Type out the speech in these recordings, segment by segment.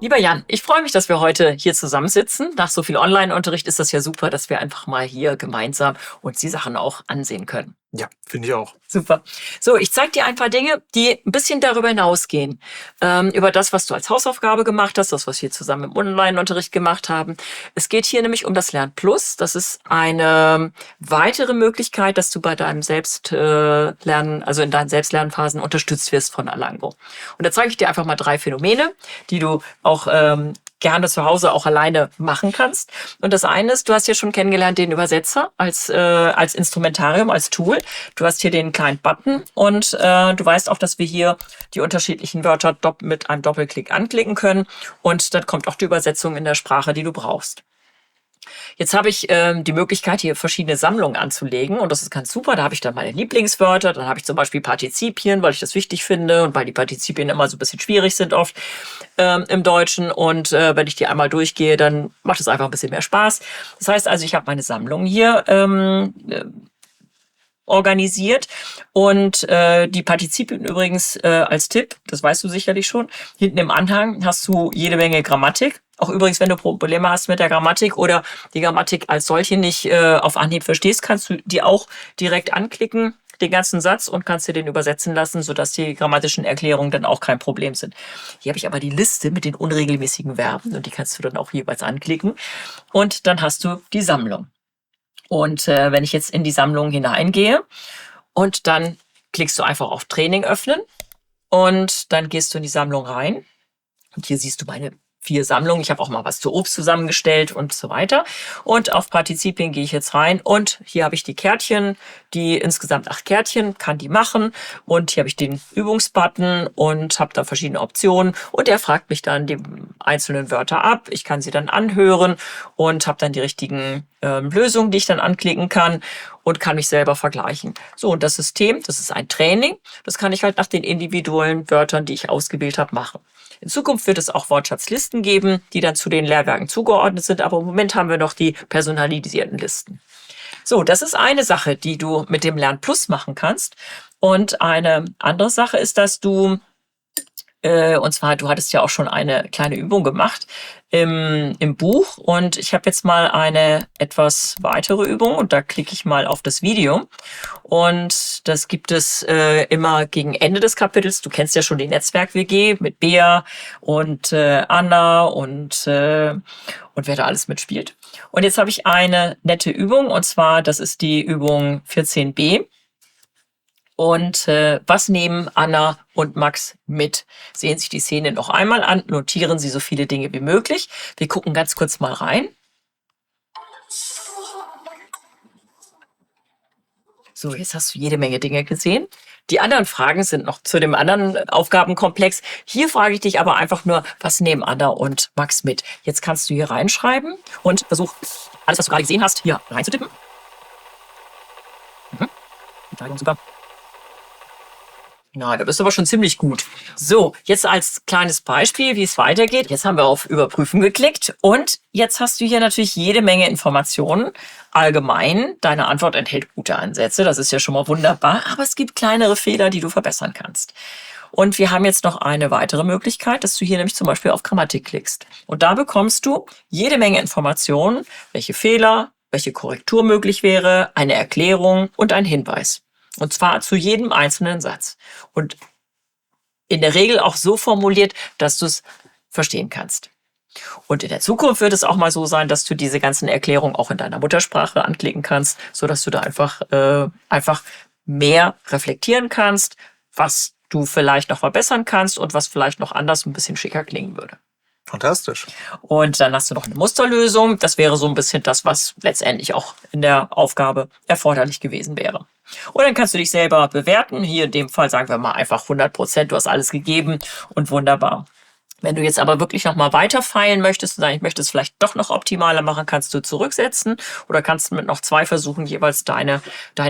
Lieber Jan, ich freue mich, dass wir heute hier zusammensitzen. Nach so viel Online-Unterricht ist das ja super, dass wir einfach mal hier gemeinsam uns die Sachen auch ansehen können. Ja, finde ich auch. Super. So, ich zeige dir ein paar Dinge, die ein bisschen darüber hinausgehen. Über das, was du als Hausaufgabe gemacht hast, das, was wir zusammen im Online-Unterricht gemacht haben. Es geht hier nämlich um das Lernplus. Das ist eine weitere Möglichkeit, dass du bei deinem Selbstlernen, also in deinen Selbstlernphasen unterstützt wirst von Alango. Und da zeige ich dir einfach mal 3 Phänomene, die du auch gerne zu Hause auch alleine machen kannst. Und das eine ist, du hast ja schon kennengelernt den Übersetzer als Instrumentarium, als Tool. Du hast hier den kleinen Button und du weißt auch, dass wir hier die unterschiedlichen Wörter mit einem Doppelklick anklicken können. Und dann kommt auch die Übersetzung in der Sprache, die du brauchst. Jetzt habe ich die Möglichkeit, hier verschiedene Sammlungen anzulegen und das ist ganz super. Da habe ich dann meine Lieblingswörter. Dann habe ich zum Beispiel Partizipien, weil ich das wichtig finde und weil die Partizipien immer so ein bisschen schwierig sind oft im Deutschen. Und wenn ich die einmal durchgehe, dann macht es einfach ein bisschen mehr Spaß. Das heißt also, ich habe meine Sammlung hier organisiert und die Partizipien übrigens als Tipp, das weißt du sicherlich schon, hinten im Anhang hast du jede Menge Grammatik. Auch übrigens, wenn du Probleme hast mit der Grammatik oder die Grammatik als solche nicht auf Anhieb verstehst, kannst du die auch direkt anklicken, den ganzen Satz, und kannst dir den übersetzen lassen, sodass die grammatischen Erklärungen dann auch kein Problem sind. Hier habe ich aber die Liste mit den unregelmäßigen Verben und die kannst du dann auch jeweils anklicken und dann hast du die Sammlung. Und wenn ich jetzt in die Sammlung hineingehe und dann klickst du einfach auf Training öffnen und dann gehst du in die Sammlung rein. Und hier siehst du meine 4 Sammlungen. Ich habe auch mal was zu Obst zusammengestellt und so weiter. Und auf Partizipien gehe ich jetzt rein und hier habe ich die Kärtchen, die insgesamt 8 Kärtchen, kann die machen. Und hier habe ich den Übungsbutton und habe da verschiedene Optionen. Und er fragt mich dann die einzelnen Wörter ab. Ich kann sie dann anhören und habe dann die richtigen Lösungen, die ich dann anklicken kann und kann mich selber vergleichen. So, und das System, das ist ein Training. Das kann ich halt nach den individuellen Wörtern, die ich ausgewählt habe, machen. In Zukunft wird es auch Wortschatzlisten geben, die dann zu den Lehrwerken zugeordnet sind. Aber im Moment haben wir noch die personalisierten Listen. So, das ist eine Sache, die du mit dem Lernplus machen kannst. Und eine andere Sache ist, dass du, und zwar, du hattest ja auch schon eine kleine Übung gemacht im Buch. Und ich habe jetzt mal eine etwas weitere Übung und da klicke ich mal auf das Video. Und das gibt es immer gegen Ende des Kapitels. Du kennst ja schon die Netzwerk-WG mit Bea und Anna und wer da alles mitspielt. Und jetzt habe ich eine nette Übung und zwar, das ist die Übung 14b. Und was nehmen Anna und Max mit? Sehen sich die Szene noch einmal an, notieren Sie so viele Dinge wie möglich. Wir gucken ganz kurz mal rein. So, jetzt hast du jede Menge Dinge gesehen. Die anderen Fragen sind noch zu dem anderen Aufgabenkomplex. Hier frage ich dich aber einfach nur, was nehmen Anna und Max mit? Jetzt kannst du hier reinschreiben und versuch, alles, was du gerade gesehen hast, hier reinzutippen. Super. Na, da bist du aber schon ziemlich gut. So, jetzt als kleines Beispiel, wie es weitergeht. Jetzt haben wir auf Überprüfen geklickt und jetzt hast du hier natürlich jede Menge Informationen. Allgemein, deine Antwort enthält gute Ansätze, das ist ja schon mal wunderbar, aber es gibt kleinere Fehler, die du verbessern kannst. Und wir haben jetzt noch eine weitere Möglichkeit, dass du hier nämlich zum Beispiel auf Grammatik klickst. Und da bekommst du jede Menge Informationen, welche Fehler, welche Korrektur möglich wäre, eine Erklärung und ein Hinweis. Und zwar zu jedem einzelnen Satz. Und in der Regel auch so formuliert, dass du es verstehen kannst. Und in der Zukunft wird es auch mal so sein, dass du diese ganzen Erklärungen auch in deiner Muttersprache anklicken kannst, sodass du da einfach mehr reflektieren kannst, was du vielleicht noch verbessern kannst und was vielleicht noch anders ein bisschen schicker klingen würde. Fantastisch. Und dann hast du noch eine Musterlösung. Das wäre so ein bisschen das, was letztendlich auch in der Aufgabe erforderlich gewesen wäre. Und dann kannst du dich selber bewerten. Hier in dem Fall sagen wir mal einfach 100%. Du hast alles gegeben und wunderbar. Wenn du jetzt aber wirklich noch mal weiter feilen möchtest und sagen, ich möchte es vielleicht doch noch optimaler machen, kannst du zurücksetzen oder kannst mit noch 2 Versuchen jeweils deinen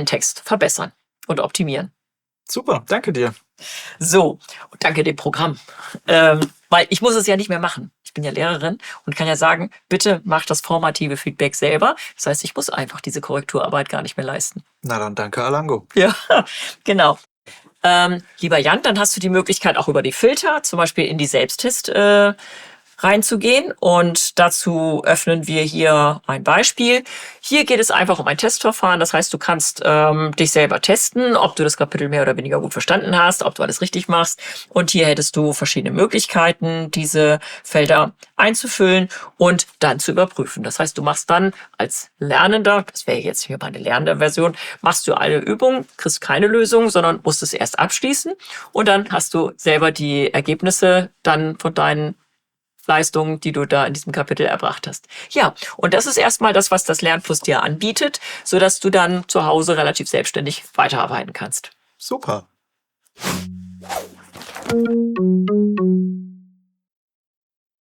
Text verbessern und optimieren. Super, danke dir. So, und danke dem Programm. Weil ich muss es ja nicht mehr machen. Ich bin ja Lehrerin und kann ja sagen, bitte mach das formative Feedback selber. Das heißt, ich muss einfach diese Korrekturarbeit gar nicht mehr leisten. Na dann danke, Alango. Ja, genau. Lieber Jan, dann hast du die Möglichkeit auch über die Filter, zum Beispiel in die Selbsttest reinzugehen. Und dazu öffnen wir hier ein Beispiel. Hier geht es einfach um ein Testverfahren. Das heißt, du kannst dich selber testen, ob du das Kapitel mehr oder weniger gut verstanden hast, ob du alles richtig machst. Und hier hättest du verschiedene Möglichkeiten, diese Felder einzufüllen und dann zu überprüfen. Das heißt, du machst dann als Lernender, das wäre jetzt hier meine lernende Version, machst du eine Übung, kriegst keine Lösung, sondern musst es erst abschließen. Und dann hast du selber die Ergebnisse dann von deinen Leistungen, die du da in diesem Kapitel erbracht hast. Ja, und das ist erstmal das, was das Lernplus dir anbietet, sodass du dann zu Hause relativ selbstständig weiterarbeiten kannst. Super.